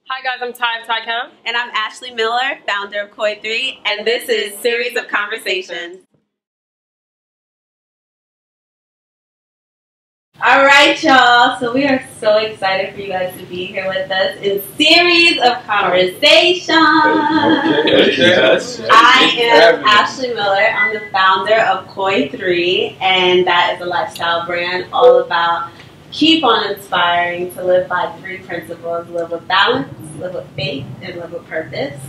Hi guys, I'm Ty of TyCam. And I'm Ashley Miller, founder of Koi3, and this is Series of Conversations. Alright y'all, so we are so excited for you guys to be here with us in Series of Conversations. Yes. I am Ashley Miller. I'm the founder of Koi3, and that is a lifestyle brand all about keep on inspiring to live by 3 principles: live with balance, live with faith, and live with purpose.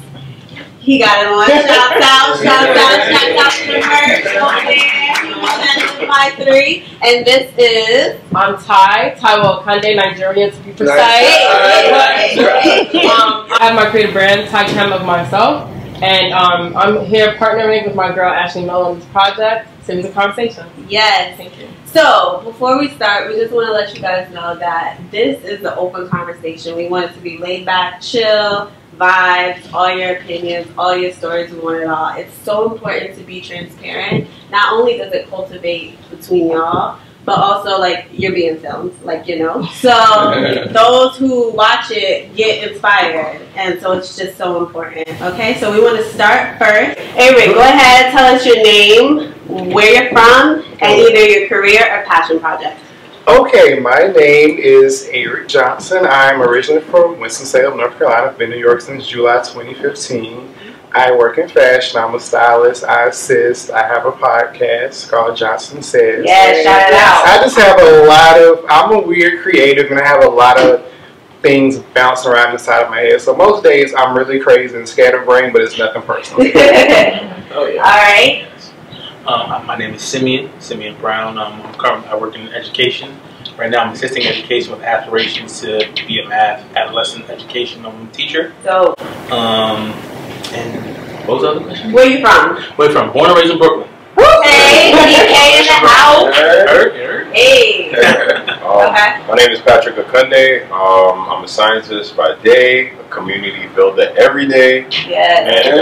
He got it on. Shout out to the merch over there. You know that live by 3. And this is I'm Taiwo Kande, Nigerian to be precise. I have my creative brand, TyCam of myself, and I'm here partnering with my girl Ashley Miller on this project, Series of Conversations. yes. Thank you. So, before we start, we just want to let you guys know that this is the open conversation. We want it to be laid back, chill, vibes, all your opinions, all your stories, we want it all. It's so important to be transparent. Not only does it cultivate between y'all, but also, like, you're being filmed, like, you know. So, those who watch it get inspired, and so it's just so important. Okay, so we want to start first. Eric, go ahead, tell us your name, where you're from, and either your career or passion project. Okay, my name is Eric Johnson. I'm originally from Winston-Salem, North Carolina. I've been in New York since July 2015. I work in fashion. I'm a stylist. I assist. I have a podcast called Johnson Says. Yeah, shout it out. I just have a lot of, I'm a weird creative and I have a lot of things bouncing around inside of my head. So most days I'm really crazy and scatterbrained, but it's nothing personal. Oh yeah. All right. My name is Simeon Brown. I work in education. Right now I'm assisting education with aspirations to be a math adolescent education teacher. So, And what was the other question? where you from? Where from? Born and raised in Brooklyn. Hey, DK in the house. Heard. Hey. Okay. My name is Patrick Akunde. I'm a scientist by day, a community builder every day, Yes. and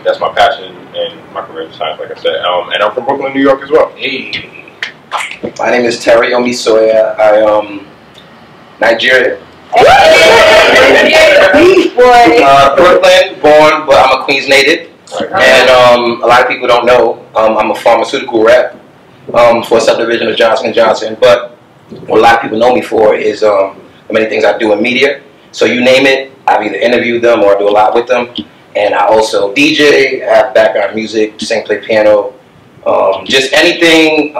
that's my passion and my career in science, like I said. And I'm from Brooklyn, New York as well. Hey. My name is Terry Omisoya. I am Nigerian. Hey, boy. Brooklyn, born, but I'm a Queens native. And a lot of people don't know I'm a pharmaceutical rep for a subdivision of Johnson & Johnson. But what a lot of people know me for is the many things I do in media. So you name it, I've either interviewed them or I do a lot with them. And I also DJ, I have background music, sing, play piano. Just anything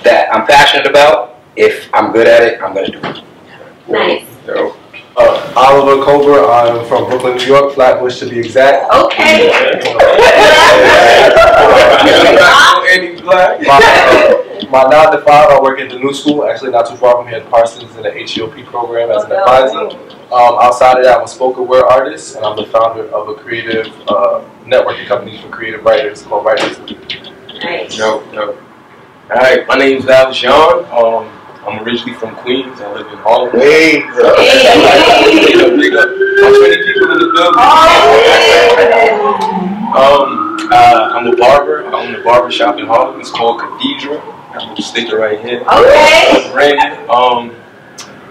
that I'm passionate about, if I'm good at it, I'm going to do it. Nice. Oliver Cobra. I'm from Brooklyn, New York, Flatbush to be exact. Okay. My 9 to 5, I work at the New School, actually not too far from here at Parsons in the HEOP program as an advisor. Outside of that, I'm a spoken word artist, and I'm the founder of a creative networking company for creative writers called Writers. Nice. Alright, my name's Val Jean. I'm originally from Queens. I live in Harlem. Hey. Big up. 20 people in the building. I'm a barber. I own a barber shop in Harlem. It's called Cathedral. I have a sticker right here. Okay. Brandon.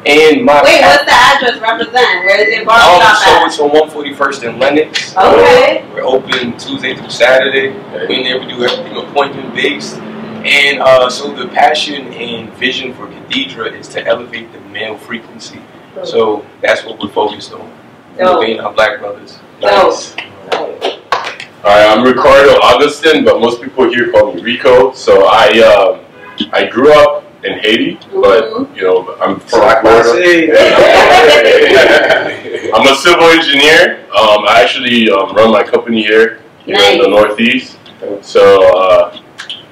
And my Wait, what's the address represent? Where is your barber shop so at? it's on 141st in Lenox. Okay. We're open Tuesday through Saturday. We in there, we do everything appointment based. And so the passion and vision for Cathedra is to elevate the male frequency. So that's what we're focused on. Elevating our black brothers. Nice. Alright, I'm Ricardo Augustin, but most people here call me Rico. So I grew up in Haiti, but you know, I'm from Florida. I'm a civil engineer. I actually run my company here in the Northeast. So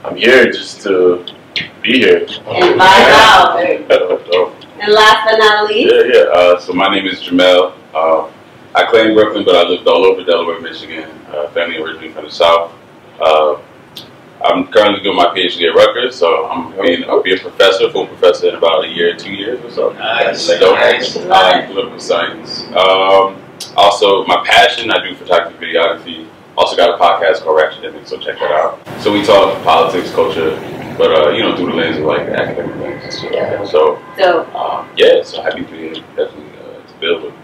I'm here just to be here. And vibe out. And last but not least. So my name is Jamel. I claim Brooklyn, but I lived all over Delaware, Michigan. Family originally from the South. I'm currently doing my PhD at Rutgers, so I'll be a professor, full professor in about a year, 2 years or so. Nice. Political science. Also, my passion, I do photography, videography. Also got a podcast called Ratchetdemic, so check that out. So we talk politics, culture, but you know, through the lens of like academic things. So yeah, so happy to be here, definitely to build with.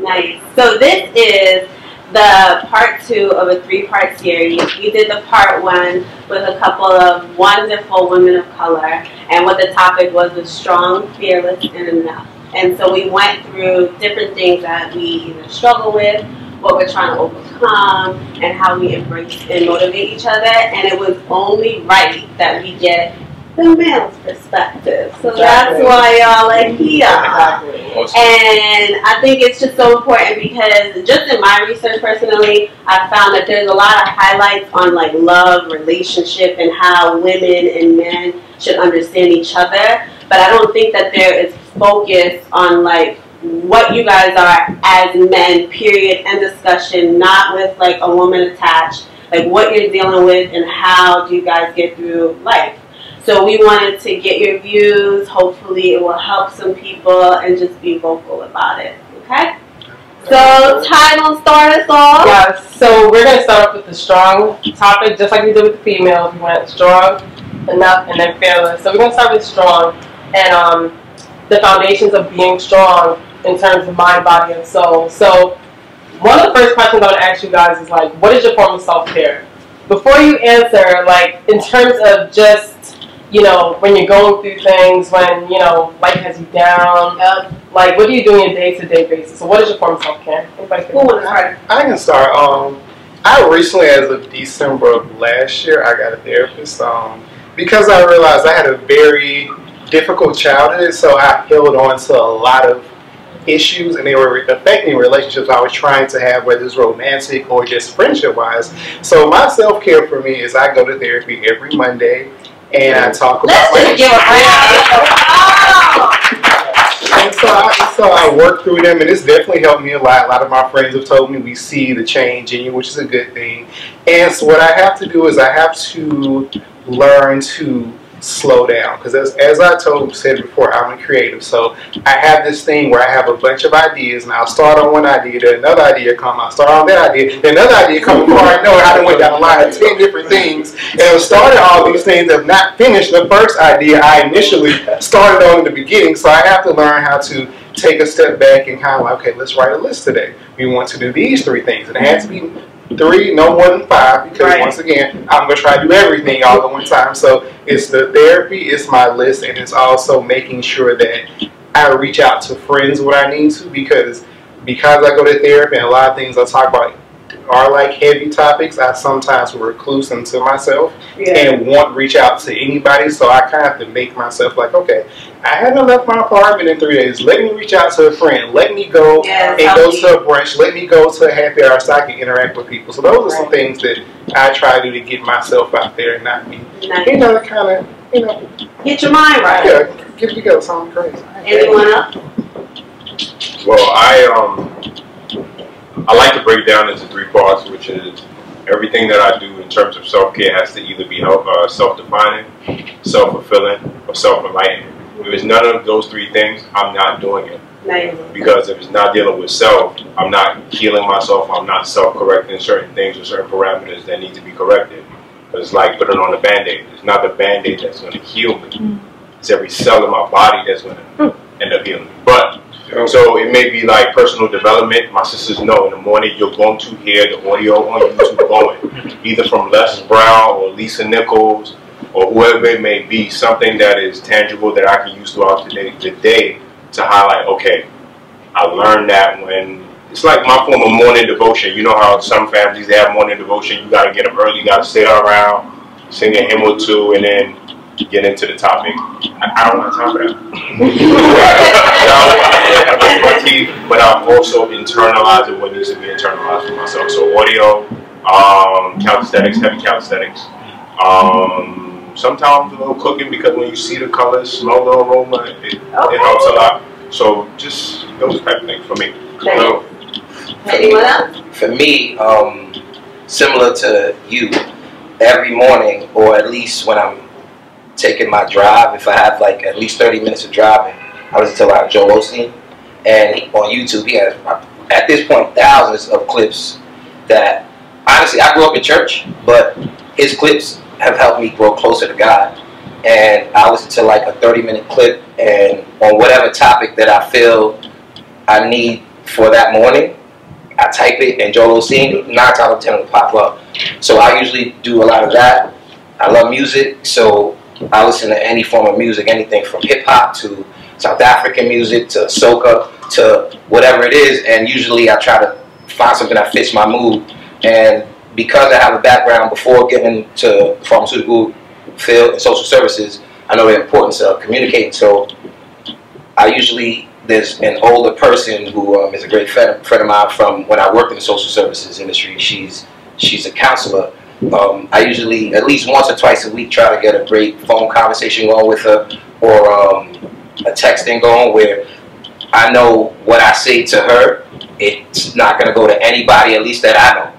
Nice. So this is the part 2 of a 3-part series. We did the part 1 with a couple of wonderful women of color, and what the topic was strong, fearless, and enough. And so we went through different things that we either struggle with, what we're trying to overcome, and how we embrace and motivate each other. And it was only right that we get the male's perspective. So that's why y'all are here. And I think it's just so important because just in my research personally, I found that there's a lot of highlights on like love, relationship, and how women and men should understand each other. But I don't think that there is focus on like what you guys are as men, period, and discussion, not with like a woman attached, like what you're dealing with and how do you guys get through life. So we wanted to get your views. Hopefully it will help some people and just be vocal about it, okay? So Ty will start us off. Yeah, so we're going to start off with the strong topic, just like we did with the females. We went strong, enough, and then fearless. So we're going to start with strong and the foundations of being strong in terms of mind, body, and soul. So one of the first questions I want to ask you guys is like, what is your form of self-care? Before you answer, like in terms of just, you know, when you're going through things, when, you know, life has you down, like what do you do on a day-to-day basis? So what is your form of self-care? Anybody can start? I can start. I recently, as of December of last year, I got a therapist because I realized I had a very difficult childhood, so I held on to a lot of issues, and they were affecting relationships I was trying to have, whether it's romantic or just friendship-wise. So my self-care for me is I go to therapy every Monday, and I talk about so I work through them, and it's definitely helped me a lot. A lot of my friends have told me we see the change in you, which is a good thing. And so what I have to do is I have to learn to slow down, because as I said before, I'm a creative, so I have this thing where I have a bunch of ideas, and I'll start on one idea, then another idea come, I'll start on that idea, then another idea come. Before I know it, I done went down the line of 10 different things, and I've started all these things, have not finished the first idea I initially started on in the beginning. So I have to learn how to take a step back and kind of like, okay, let's write a list today. We want to do these 3 things, and it has to be 3, no more than 5, because once again, I'm going to try to do everything all at one time. So it's the therapy, it's my list, and it's also making sure that I reach out to friends when I need to, because I go to therapy and a lot of things I talk about are like heavy topics, I sometimes will recluse into myself and won't reach out to anybody. So I kind of have to make myself like, okay, I haven't left my apartment in 3 days. Let me reach out to a friend. Let me go and go to a brunch. Let me go to a happy hour so I can interact with people. So those are some things that I try to do to get myself out there and not be, you know, kind of, you know, get your mind right. Yeah, get together something crazy. Anyone else? Well, I like to break down into 3 parts, which is everything that I do in terms of self-care has to either be self-defining, self-fulfilling, or self-enlightening. If it's none of those 3 things, I'm not doing it. Nice. Because if it's not dealing with self, I'm not healing myself, I'm not self-correcting certain things or certain parameters that need to be corrected. Because it's like putting on a Band-Aid. It's not the Band-Aid that's going to heal me. It's every cell in my body that's going to end up healing me. But so it may be like personal development. My sisters know in the morning you're going to hear the audio on YouTube going, either from Les Brown or Lisa Nichols or whoever it may be, something that is tangible that I can use throughout the day to highlight, okay, I learned that when, it's like my form of morning devotion. You know how some families, they have morning devotion, you got to get up early, you got to sit around, sing a hymn or 2, and then get into the topic. I don't have time for that. But I've also internalized what needs to be internalized for myself. So audio, calisthenics, heavy calisthenics. Sometimes a little cooking, because when you see the colors, smell the aroma, it helps a lot. So just those type of things for me. So, anyone else? For me, similar to you, every morning, or at least when I'm taking my drive, if I have like at least 30 minutes of driving, I listen to like Joel Osteen, and on YouTube he has, at this point, thousands of clips that, honestly, I grew up in church, but his clips have helped me grow closer to God. And I listen to like a 30-minute clip, and on whatever topic that I feel I need for that morning. I type it and Joel Osteen, 9 times out of 10 will pop up. So I usually do a lot of that. I love music, so I listen to any form of music, anything from hip hop to South African music to soca to whatever it is, and usually I try to find something that fits my mood. And because I have a background before getting into the pharmaceutical field and social services, I know the importance of communicating. So I usually, there's an older person who is a great friend of mine from when I worked in the social services industry. She's a counselor. I usually, at least once or twice a week, try to get a great phone conversation going with her, or a texting going where I know what I say to her, it's not going to go to anybody, at least that I know.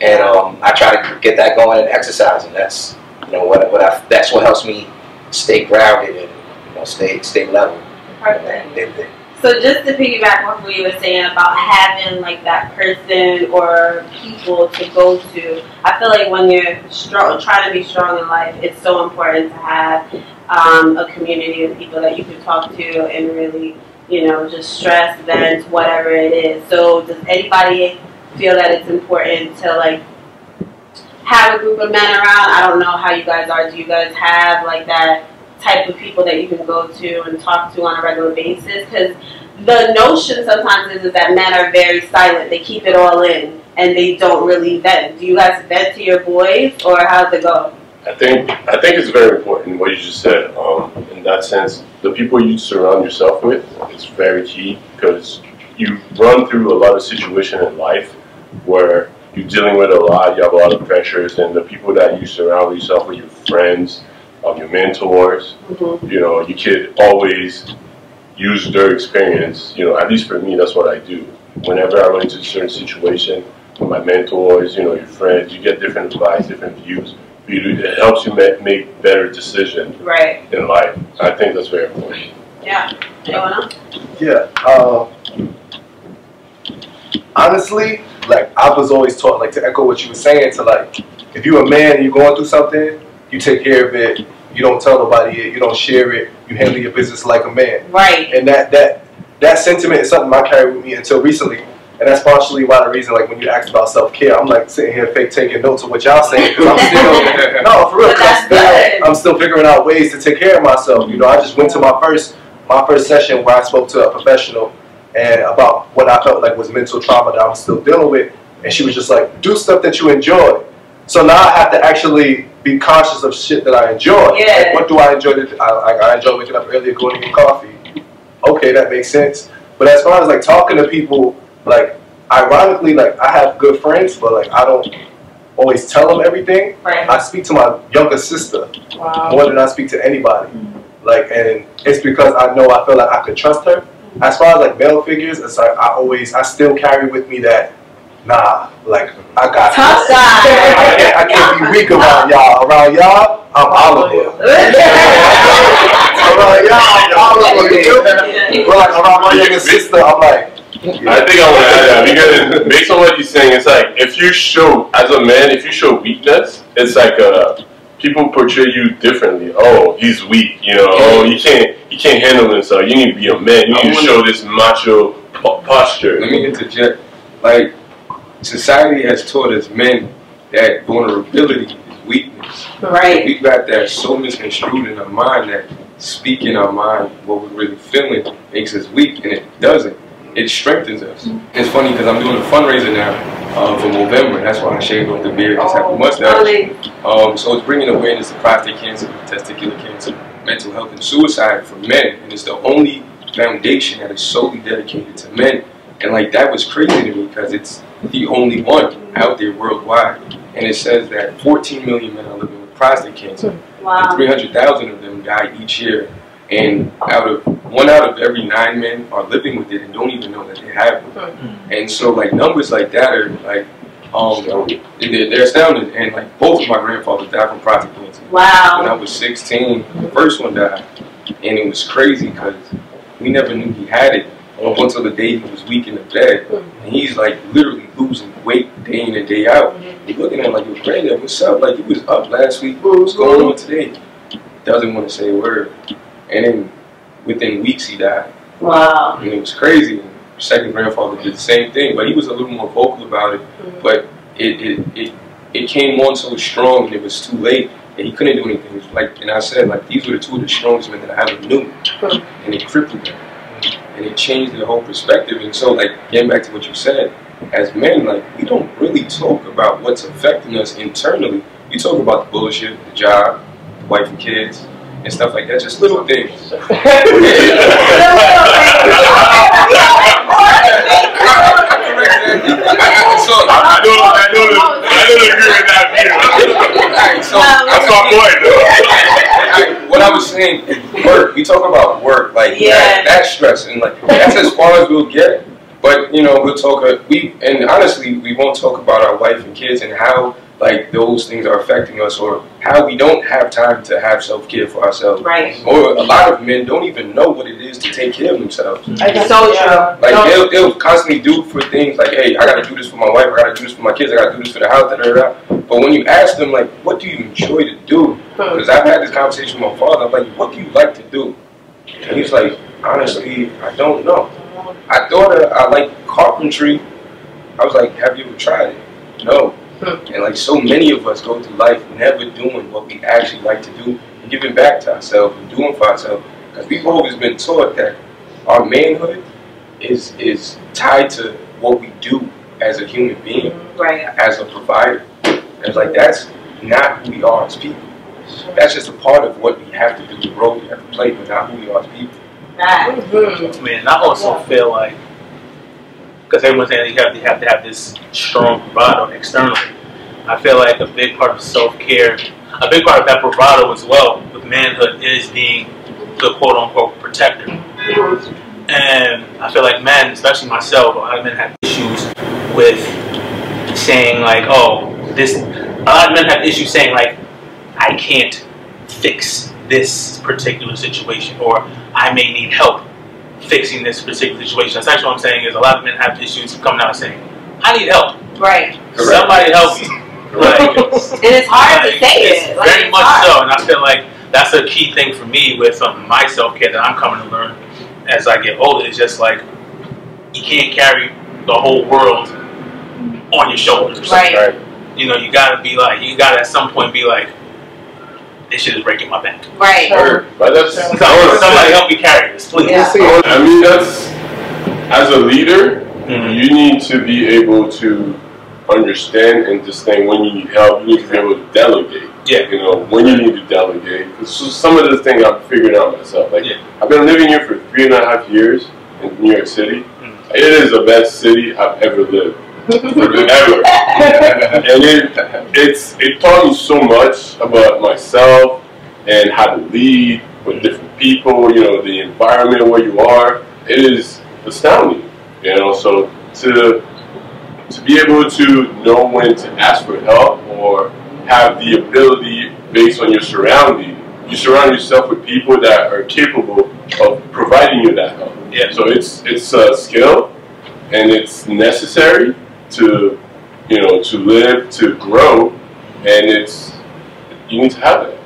And I try to get that going and exercise, and that's that's what helps me stay grounded and stay level. Perfect. So just to piggyback off what you were saying about having like that person or people to go to, I feel like when you're trying to be strong in life, it's so important to have a community of people that you can talk to and really, just stress, vent, whatever it is. So does anybody feel that it's important to like have a group of men around? I don't know how you guys are. Do you guys have like that type of people that you can go to and talk to on a regular basis? Because the notion sometimes is that men are very silent. They keep it all in and they don't really vent. Do you guys vent to your boys, or how's it go? I think it's very important what you just said. In that sense, the people you surround yourself with is very key, because you run through a lot of situations in life where you're dealing with a lot, you have a lot of pressures, and the people that you surround yourself with, your friends, your mentors, you could always use their experience. At least for me, that's what I do. Whenever I run into a certain situation with my mentors, your friends, you get different advice, different views. It helps you make better decisions in life. I think that's very important. Yeah. Anyone else? Yeah. Honestly, like I was always taught, like to echo what you were saying, to like if you're a man and you're going through something, you take care of it. You don't tell nobody it. You don't share it. You handle your business like a man. Right. And that sentiment is something I carry with me until recently. And that's partially why the reason, like when you asked about self-care, I'm like sitting here fake taking notes of what y'all saying, because I'm still, no, for real, I'm still figuring out ways to take care of myself. I just went to my first session where I spoke to a professional and about what I felt like was mental trauma that I'm still dealing with. And she was just like, do stuff that you enjoy. So now I have to actually be conscious of shit that I enjoy. Yeah. Like, what do I enjoy? I enjoy waking up earlier, going to get coffee. Okay, that makes sense. But as far as like talking to people, like ironically, like I have good friends, but like I don't always tell them everything. Right. I speak to my younger sister more than I speak to anybody. Like, and it's because I feel like I could trust her. As far as like male figures, it's like I still carry with me that, nah, like I got this. I can't be weak around y'all. Around y'all, I'm Oliver. Around y'all, I'm Oliver. But like around my younger sister, I'm like. I think I want to add that, because based on what he's saying, it's like if you show, as a man, if you show weakness, it's like people portray you differently. Oh, he's weak, oh, he can't handle himself. You need to be a man. You need to show this macho posture. Let me interject. Like, society has taught us men that vulnerability is weakness. Right. We got that so misconstrued in our mind that speaking our mind, what we're really feeling, makes us weak, and it doesn't. It strengthens us. It's funny because I'm doing a fundraiser now for November. That's why I shaved off the beard and have a mustache. So it's bringing awareness to prostate cancer, testicular cancer, mental health, and suicide for men. And it's the only foundation that is solely dedicated to men. And like that was crazy to me because it's the only one out there worldwide. And it says that 14 million men are living with prostate cancer. Wow. And 300,000 of them die each year. And 1 out of every 9 men are living with it and don't even know that they have it. And so like numbers like that are like, they're astounding. And like both of my grandfathers died from prostate cancer. Wow. When I was 16, the first one died. And it was crazy because we never knew he had it until the day he was weak in the bed. And he's like literally losing weight day in and day out. You're looking at him like, your granddad, what's up? Like, you was up last week. What's going on today? Doesn't want to say a word. And then within weeks he died. Wow. And it was crazy. second grandfather did the same thing, but he was a little more vocal about it. But it came on so strong, and it was too late, and he couldn't do anything. Like, and I said, like, these were the two of the strongest men that I ever knew, and it crippled them, and it changed their whole perspective. And so, like, getting back to what you said, as men, like, we don't really talk about what's affecting us internally. We talk about the bullshit, the job, the wife and kids, and stuff like that. Just little things. I don't agree with that view. So that's my point, though. What I was saying is work. We talk about work, like that stress, and like that's as far as we'll get. But you know, we'll talk. And honestly, we won't talk about our wife and kids and how like those things are affecting us, or how we don't have time to have self-care for ourselves. Right. Or a lot of men don't even know what it is to take care of themselves. It's so true. Like they'll constantly do for things like, hey, I gotta do this for my wife, I gotta do this for my kids, I gotta do this for the house, But when you ask them, like, what do you enjoy to do? Because I've had this conversation with my father. I'm like, what do you like to do? And he's like, honestly, I don't know. I thought I like carpentry. I was like, have you ever tried it? No. And like so many of us go through life never doing what we actually like to do, and giving back to ourselves and doing for ourselves. Because we've always been taught that our manhood is tied to what we do as a human being, as a provider. And it's like, that's not who we are as people. That's just a part of what we have to do, the role we have to play, but not who we are as people. Man, I also feel like, because everyone's saying you have to have this strong bravado externally. I feel like a big part of self-care, a big part of that bravado as well with manhood is being the quote-unquote protector. And I feel like men, especially myself, a lot of men have issues with saying like, oh, a lot of men have issues saying like, I can't fix this particular situation, or I may need help fixing this particular situation. That's actually what I'm saying is a lot of men have issues coming out saying, I need help. Right. Somebody help me. Like, and it's hard to say it. Like, very much so. And I feel like that's a key thing for me with my self-care that I'm coming to learn as I get older. It's just like, you can't carry the whole world on your shoulders. Right. You know, you gotta at some point be like, this shit is breaking my back. Right. But that's somebody help me carry this, please. Yeah. I mean, that's, as a leader, you need to be able to understand and distinguish when you need help. You need to be able to delegate. Yeah. You know, when you need to delegate. Because some of the things I'm figuring out myself. Like, I've been living here for 3.5 years in New York City. It is the best city I've ever lived. Ever. And it taught me so much about myself and how to lead with different people, you know, the environment where you are. It is astounding, you know. So to be able to know when to ask for help or have the ability based on your surrounding, you surround yourself with people that are capable of providing you that help. Yeah. So it's a skill, and it's necessary to, you know, to live, to grow, and you need to have it.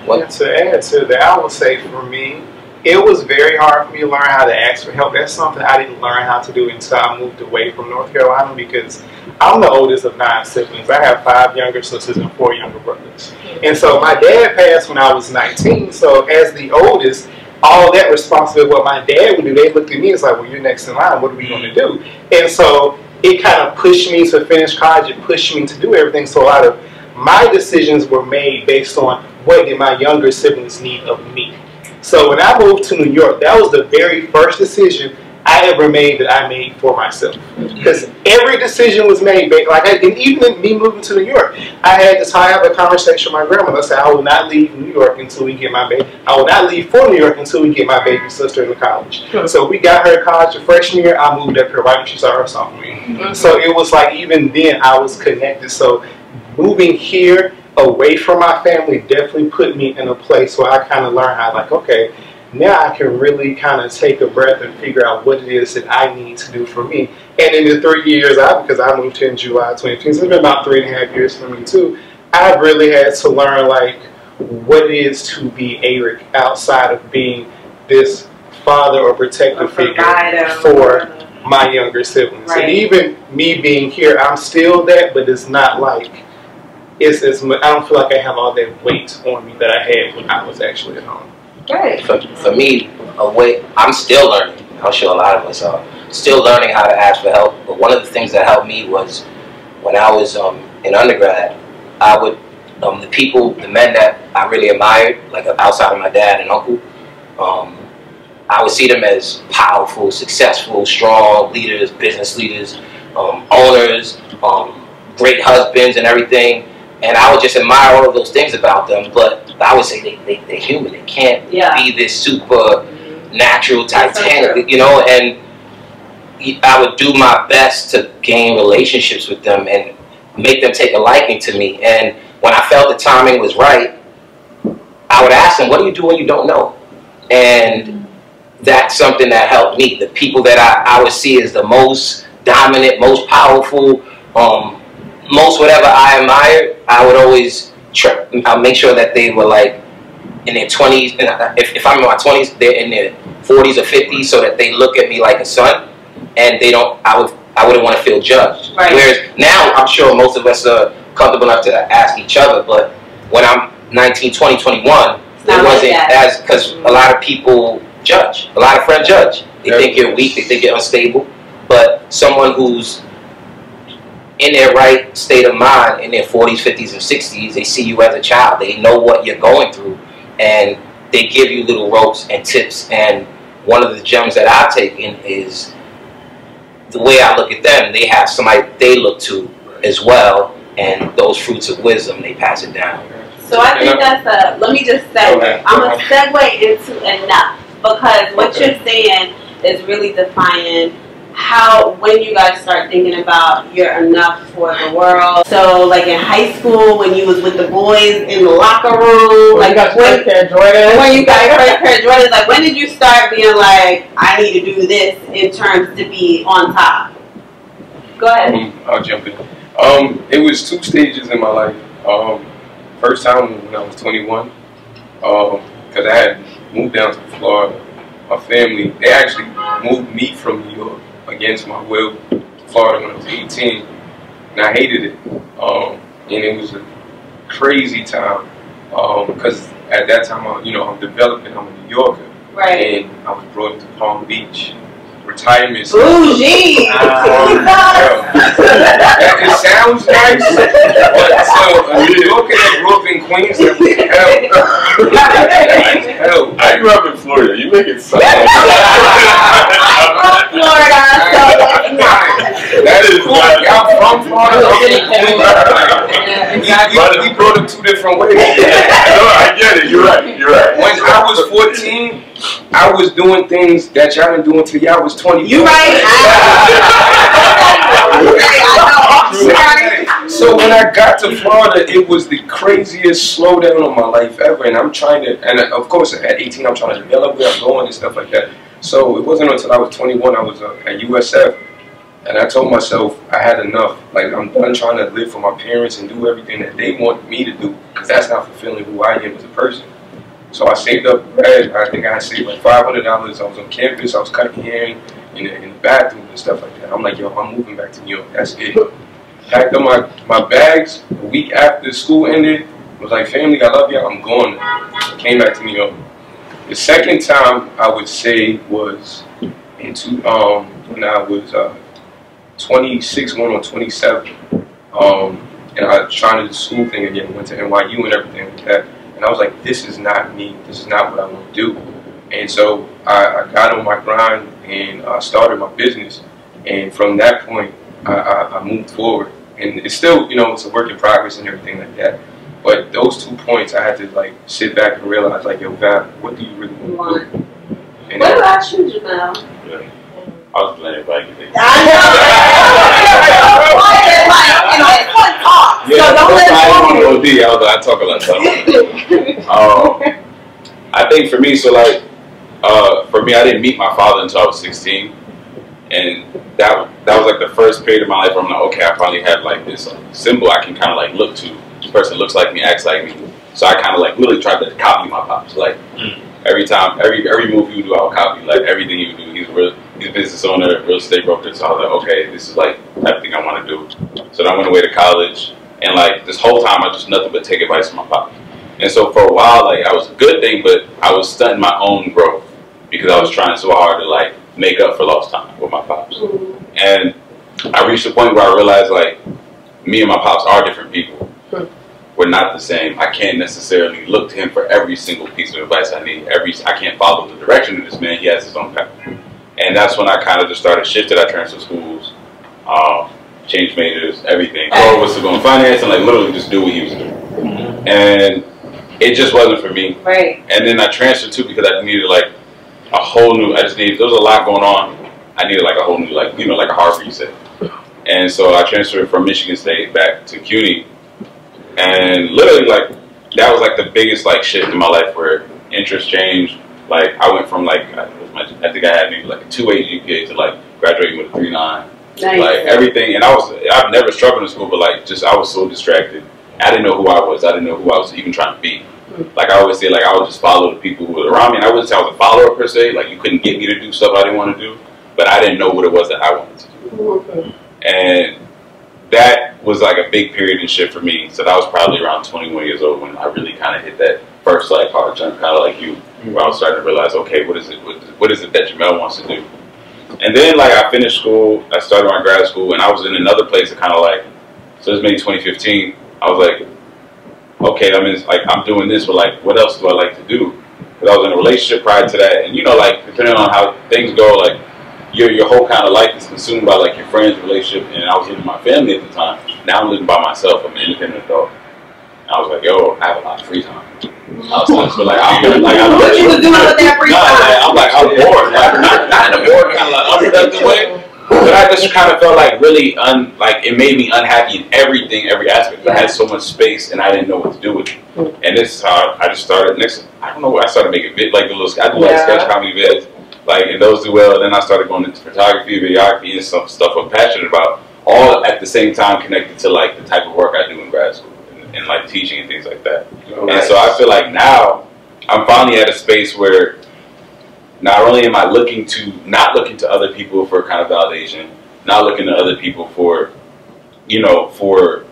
Well, to add to that, I would say for me, it was very hard for me to learn how to ask for help. That's something I didn't learn how to do until I moved away from North Carolina, because I'm the oldest of 9 siblings. I have 5 younger sisters and 4 younger brothers. And so my dad passed when I was 19, so as the oldest, all that responsibility, what my dad would do, they looked at me and was like, well, you're next in line, what are we going to do? And so it kind of pushed me to finish college, it pushed me to do everything. So a lot of my decisions were made based on what did my younger siblings need of me. So when I moved to New York, that was the very first decision I ever made that I made for myself. Because every decision was made, and even me moving to New York, I had to have a conversation with my grandmother. I said, I will not leave New York until we get my baby. I will not leave for New York until we get my baby sister into college. So we got her to college the freshman year. I moved up here right when she started her sophomore year. So it was like even then I was connected. So moving here away from my family definitely put me in a place where I kind of learned how, like, okay, now I can really kind of take a breath and figure out what it is that I need to do for me. And in the 3 years because I moved here in July 2015, so it's been about 3.5 years for me too, I've really had to learn like what it is to be Eric outside of being this father or protective figure for my younger siblings. Right. And even me being here, I'm still that, but it's not like it's as much. I don't feel like I have all that weight on me that I had when I was actually at home. Right. For me, I'm still learning. I'm sure a lot of us are still learning how to ask for help. But one of the things that helped me was when I was in undergrad, I would the men that I really admired, like outside of my dad and uncle, I would see them as powerful, successful, strong leaders, business leaders, owners, great husbands and everything. And I would just admire all of those things about them. But I would say they're human. They can't be this super natural, titanic, you know. And I would do my best to gain relationships with them and make them take a liking to me. And when I felt the timing was right, I would ask them, what do you do when you don't know? And that's something that helped me. The people that I would see as the most dominant, most powerful, most whatever I admired, I would always I'll make sure that they were like in their 20s. If I'm in my 20s, they're in their 40s or 50s, so that they look at me like a son, and they don't. I wouldn't want to feel judged. Right. Whereas now, I'm sure most of us are comfortable enough to ask each other. But when I'm 19, 20, 21, it wasn't as, because a lot of people judge. A lot of friends judge. They think you're weak. They think you're unstable. But someone who's in their right state of mind, in their 40s, 50s, and 60s, they see you as a child. They know what you're going through, and they give you little ropes and tips. And one of the gems that I've taken is the way I look at them. They have somebody they look to as well, and those fruits of wisdom, they pass it down. So I think that's let me just segue. I'm going to segue into enough, because what you're saying is really defining when you guys start thinking about you're enough for the world. So like in high school, when you was with the boys in the locker room, like when you got your first pair of Jordans, like when did you start being like, I need to do this in terms to be on top? Go ahead. I'll jump in. It was two stages in my life. First time when I was 21, because I had moved down to Florida. My family, they actually moved me from New York against my will to Florida when I was 18, and I hated it. And it was a crazy time, because at that time, I'm developing. I'm a New Yorker, right? And I was brought to Palm Beach. Retirement. Bougie. It sounds nice, but so a New Yorker that grew up in Queens, that was hell. I grew up in Florida. You make it sound like I'm from Florida, so that is like I'm from Florida. We brought up two different ways. No, I get it. You're right. You're right. When I was 14, I was doing things that y'all didn't do until y'all was 20. You right. So when I got to Florida, it was the craziest slowdown of my life ever. And I'm trying to, and of course at 18, I'm trying to develop where I'm going and stuff like that. So it wasn't until I was 21, I was at USF. And I told myself I had enough. Like, I'm done trying to live for my parents and do everything that they want me to do, because that's not fulfilling who I am as a person. So I saved up bread. I think I saved like $500. I was on campus. I was cutting hair in the bathroom and stuff like that. I'm like, yo, I'm moving back to New York. That's it. Packed up my bags a week after school ended. I was like, family, I love y'all. I'm going. Came back to New York. The second time I would say was when I was 26, going on 27. And I was trying to do the school thing again. Went to NYU and everything like that. And I was like, this is not me. This is not what I want to do. And so I got on my grind and I started my business. And from that point, I moved forward. And it's still, it's a work in progress and everything like that. But those 2 points, I had to like sit back and realize, like, yo, Val, what do you really want to do? And what about you, Jamel? Yeah. I was playing it back then. I talk a lot of stuff. I think for me, for me, I didn't meet my father until I was 16, and that was like the first period of my life where I'm like, okay, I finally had like this symbol I can kind of like look to. This person looks like me, acts like me, so I kind of like really tried to copy my pops. Like every time, every move you do, I'll copy. Like everything you do, he's business owner, real estate broker. So I was like, okay, this is like everything I want to do. So then I went away to college, and like this whole time I just nothing but take advice from my pop. And so for a while, like I was a good thing, but I was stunting my own growth because I was trying so hard to like make up for lost time with my pops. And I reached a point where I realized like me and my pops are different people. We're not the same. I can't necessarily look to him for every single piece of advice I need. I can't follow the direction of this man. He has his own path. And that's when I kind of just started shifting. I transferred schools, changed majors, everything. Goal was to go in finance and like literally just do what he was doing. And it just wasn't for me. Right. And then I transferred too because I needed like a whole new, there was a lot going on. I needed like a whole new, like, you know, like a hard reset. And so I transferred from Michigan State back to CUNY. And literally, like, that was like the biggest like shift in my life where interest changed. Like, I went from like, I think I had maybe like a 2.8 GPA to like graduating with a 3.9. Nice. Like everything, and I've never struggled in school, but like just I was so distracted. I didn't know who I was. I didn't know who I was even trying to be. Like I always say, like I would just follow the people who were around me. And I wouldn't say I was a follower per se. Like you couldn't get me to do stuff I didn't want to do, but I didn't know what it was that I wanted to do. And that was like a big period and shift for me. So that was probably around 21 years old when I really kind of hit that first like hard jump, kind of like you, where I was starting to realize, okay, what is it that Jamel wants to do? And then like I finished school, I started my grad school, and I was in another place that kind of like, so this was maybe 2015. I was like, okay, I mean, like I'm doing this, but like, what else do I like to do? Because I was in a relationship prior to that, and you know, like depending on how things go, like your whole kind of life is consumed by like your friends' relationship. And I was living with my family at the time. Now I'm living by myself. I'm an independent adult. And I was like, yo, I have a lot of free time. I was like, so like, what you was doing with that free time? I'm like, I'm bored. Like, not in a bored kind of like unproductive way. But I just kind of felt like really like it made me unhappy in everything, every aspect. I had so much space and I didn't know what to do with it. And this is how I just started. I don't know. I started making like the little. I do like sketch comedy vids, like, and those do well. Then I started going into photography, videography, and some stuff I'm passionate about. All at the same time connected to like the type of work I do in grad school and like teaching and things like that. And so I feel like now I'm finally at a space where not only am I not looking to other people for kind of validation, not looking to other people for, you know, for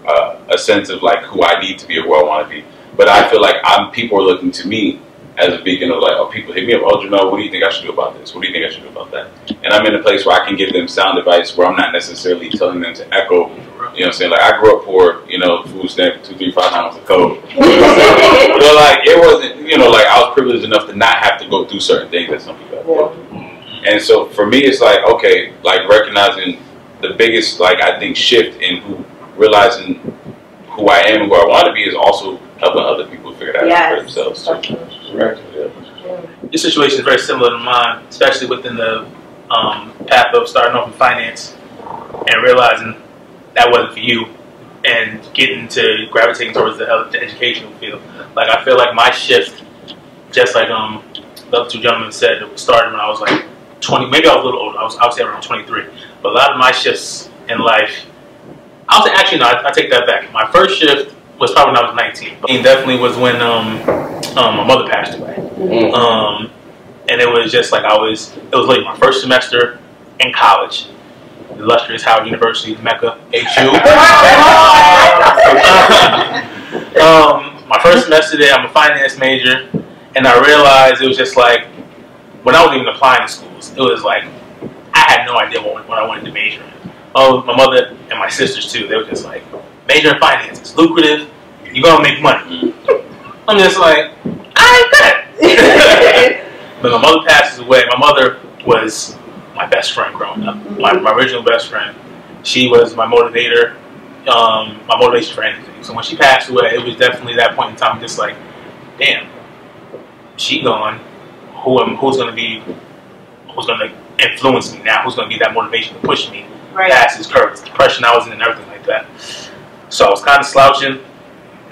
a sense of like who I need to be or who I want to be, but I feel like people are looking to me as a beacon of like, oh, people hit me up, oh, Jamel, what do you think I should do about this? What do you think I should do about that? And I'm in a place where I can give them sound advice where I'm not necessarily telling them to echo, you know what I'm saying? Like, I grew up poor, you know, food stamp, 2, 3, 5 pounds of code. But like, it wasn't, you know, like I was privileged enough to not have to go through certain things that some people have to go through. And so for me, it's like, okay, like recognizing the biggest, like, I think shift in realizing who I am and who I want to be is also helping other people figure that out for themselves too. Right. Your situation is very similar to mine, especially within the path of starting off in finance and realizing that wasn't for you and gravitating towards the educational field. Like, I feel like my shift, just like the other two gentlemen said, it started when I was like 20, maybe I was a little older, I would say around 23. But a lot of my shifts in life, I take that back. My first shift was probably when I was 19. It definitely was when my mother passed away. And it was just like it was like my first semester in college. The illustrious Howard University, Mecca, HU. My first semester there, I'm a finance major, and I realized it was just like, when I was even applying to schools, it was like, I had no idea what I wanted to major in. Oh, my mother and my sisters too, they were just like, major in finance, it's lucrative, you're gonna make money. I'm just like, I bet. But my mother passes away. My mother was my best friend growing up, my original best friend. She was my motivator, my motivation for anything. So when she passed away, it was definitely that point in time, just like, damn, she gone. Who's gonna influence me now? Who's gonna be that motivation to push me past this curve, this depression I was in and everything like that? So I was kind of slouching,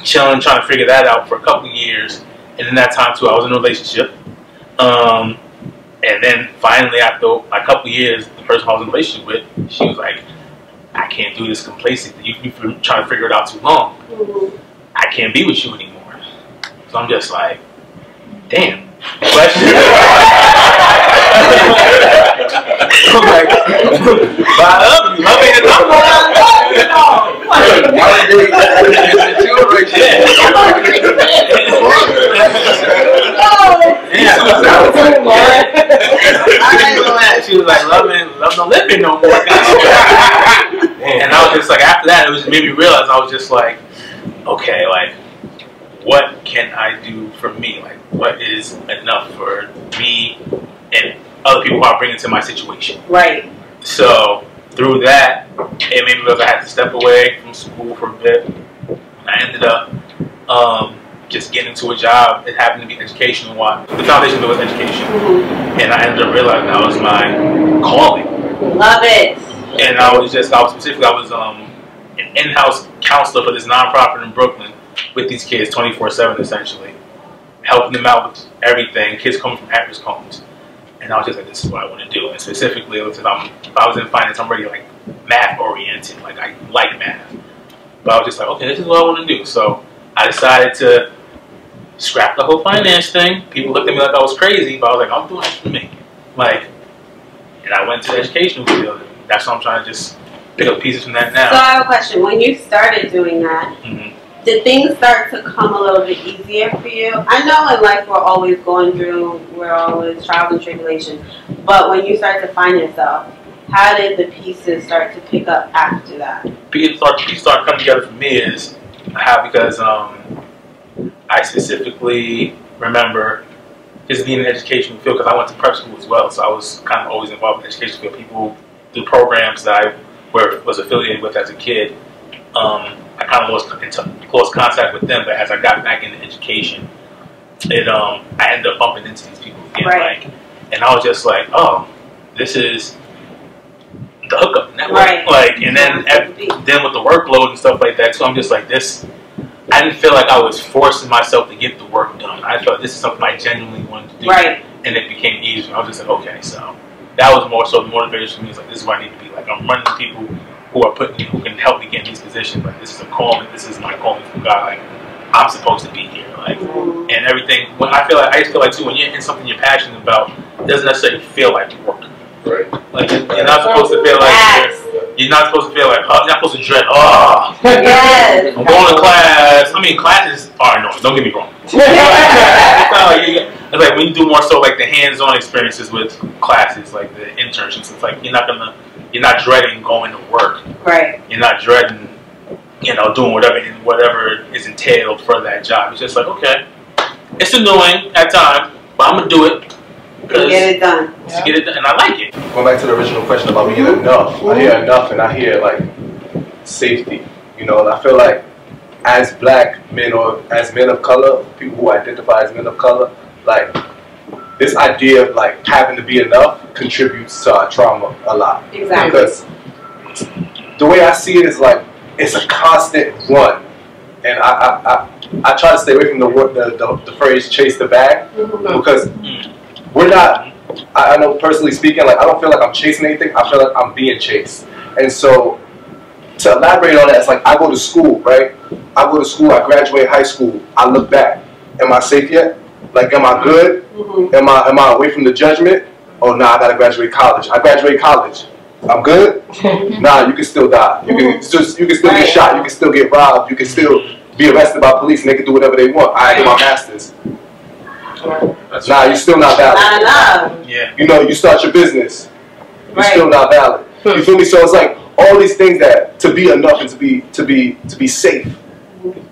chilling, trying to figure that out for a couple of years. And in that time too, I was in a relationship. And then finally, after a couple of years, the person I was in a relationship with, she was like, I can't do this complacent. You've been trying to figure it out too long. I can't be with you anymore. So I'm just like, damn. I'm like, but I love you. Love ain't enough. She was like, love don't live here no more. And I was just like, after that, it was made me realize, I was just like, okay, like, what can I do for me? Like, what is enough for me and other people who I bring into my situation? Right. So through that, it made me realize I had to step away from school for a bit. I ended up just getting into a job. It happened to be educational. The foundation was education, and I ended up realizing that was my calling. Love it. And I was an in-house counselor for this nonprofit in Brooklyn with these kids 24/7 essentially, helping them out with everything. Kids coming from at-risk homes. And I was just like, this is what I want to do. And specifically, if I was in finance, I'm already like math oriented. Like I like math. But I was just like, okay, this is what I want to do. So I decided to scrap the whole finance thing. People looked at me like I was crazy, but I was like, I'm doing it for me. Like, and I went to the educational field. That's what I'm trying to just pick up pieces from that now. So I have a question. When you started doing that, did things start to come a little bit easier for you? I know in life we're always trials and tribulations, but when you start to find yourself, how did the pieces start to pick up after that? Pieces start coming together for me is because I specifically remember just being in the educational field because I went to prep school as well, so I was kind of always involved in the education field. People, the programs that I was affiliated with as a kid, I kind of lost close contact with them, but as I got back into education, I ended up bumping into these people again. Right. Like, and I was just like, oh, this is the hookup network. Right. Like, and then with the workload and stuff like that too, I'm just like this. I didn't feel like I was forcing myself to get the work done. I felt this is something I genuinely wanted to do. Right. And it became easier. I was just like, okay, so that was more so the motivation for me. Is like, this is where I need to be. Like, I'm running to people who can help me get in these positions. Like, this is a calling. This is my calling from God. Like, I'm supposed to be here. Like, and everything. When I just feel like too, when you're in something you're passionate about, it doesn't necessarily feel like work. Right. Like, you're not supposed to feel like you're not supposed to feel like, oh, you're not supposed to dread, oh, yes. I'm going to class. I mean, classes are annoying, don't get me wrong. It's like when you do more so like the hands-on experiences with classes, like the internships, it's like you're not dreading going to work. Right. You're not dreading, doing whatever is entailed for that job. It's just like, okay, it's annoying at times, but I'm going to do it. Get it done. To get it done, and I like it. Going back to the original question about being enough, I hear enough and I hear like safety, and I feel like as black men or as men of color, people who identify as men of color, like this idea of like having to be enough contributes to our trauma a lot. Exactly. Because the way I see it is like it's a constant run, and I try to stay away from the phrase "chase the bag" because we're not. I know personally speaking, like I don't feel like I'm chasing anything. I feel like I'm being chased, and so to elaborate on that, it's like I go to school, right? I go to school. I graduate high school. I look back. Am I safe yet? Like, am I good? Am I away from the judgment? Oh, nah, I gotta graduate college. I graduate college. I'm good? Nah, you can still die. You can still get shot. You can still get robbed. You can still be arrested by police and they can do whatever they want. I get my master's. Nah, you're still not valid. Yeah. You start your business. You're still not valid. You feel me? So it's like all these things that to be enough and to be safe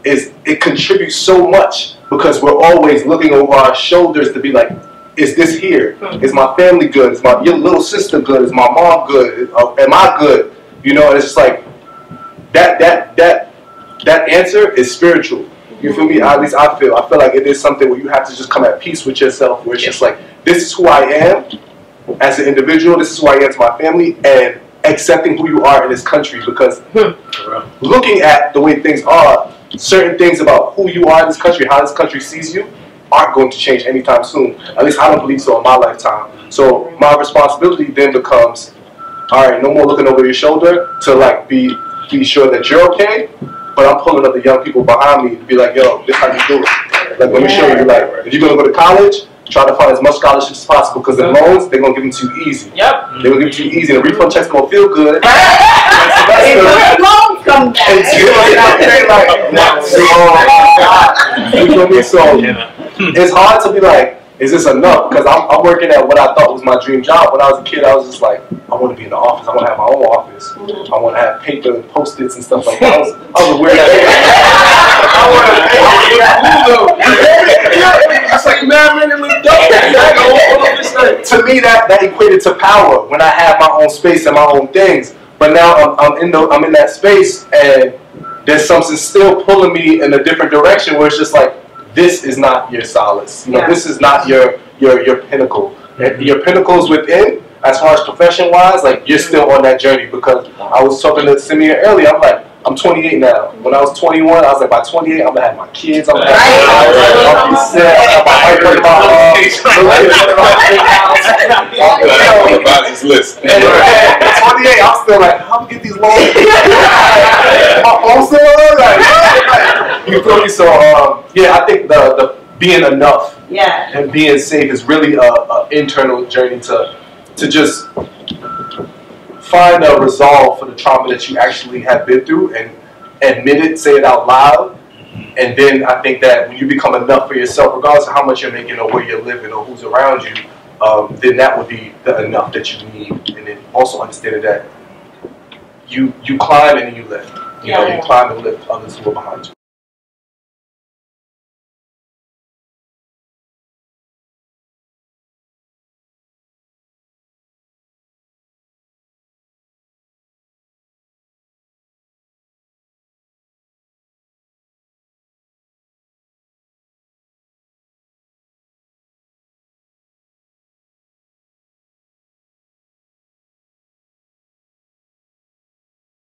it contributes so much because we're always looking over our shoulders to be like, is this here? Is my family good? Is your little sister good? Is my mom good? Am I good? And it's just like that answer is spiritual. You feel me? At least I feel like it is something where you have to just come at peace with yourself, where it's just like, this is who I am as an individual, this is who I am to my family, and accepting who you are in this country, because looking at the way things are, certain things about who you are in this country, how this country sees you, aren't going to change anytime soon. At least I don't believe so in my lifetime. So my responsibility then becomes, all right, no more looking over your shoulder to like be sure that you're okay, but I'm pulling up the young people behind me to be like, yo, this is how you do it. Like, let me show you, like, if you're going to go to college, try to find as much scholarships as possible because the loans, they're going to give them to you easy. Yep. They're going to give it to you easy. The refund check's going to feel good. Loans come back. You feel me? So it's hard to be like, is this enough? Because I'm working at what I thought was my dream job. When I was a kid, I was just like, I want to be in the office. I want to have my own office. I want to have paper and Post-its and stuff like that. I was a weird ass. It's like, man, to me, that equated to power when I had my own space and my own things. But now I'm in that space, and there's something still pulling me in a different direction where it's just like, this is not your solace. You know, this is not your pinnacle. Your pinnacle is within. As far as profession-wise, like you're still on that journey. Because I was talking to Simeon earlier. I'm like, I'm 28 now. When I was 21, I was like, by 28, I'm gonna have my kids. I'm gonna have my set. I'm gonna have my list. And at 28, I'm still like, how do I get these loans? My phone still like, you feel me? So yeah, I think the being enough and being safe is really a internal journey to just find a resolve for the trauma that you actually have been through and admit it, say it out loud. And then I think that when you become enough for yourself, regardless of how much you're making or where you're living or who's around you, then that would be the enough that you need. And then also understanding that you climb and then you lift. You know, you climb and lift others who are behind you.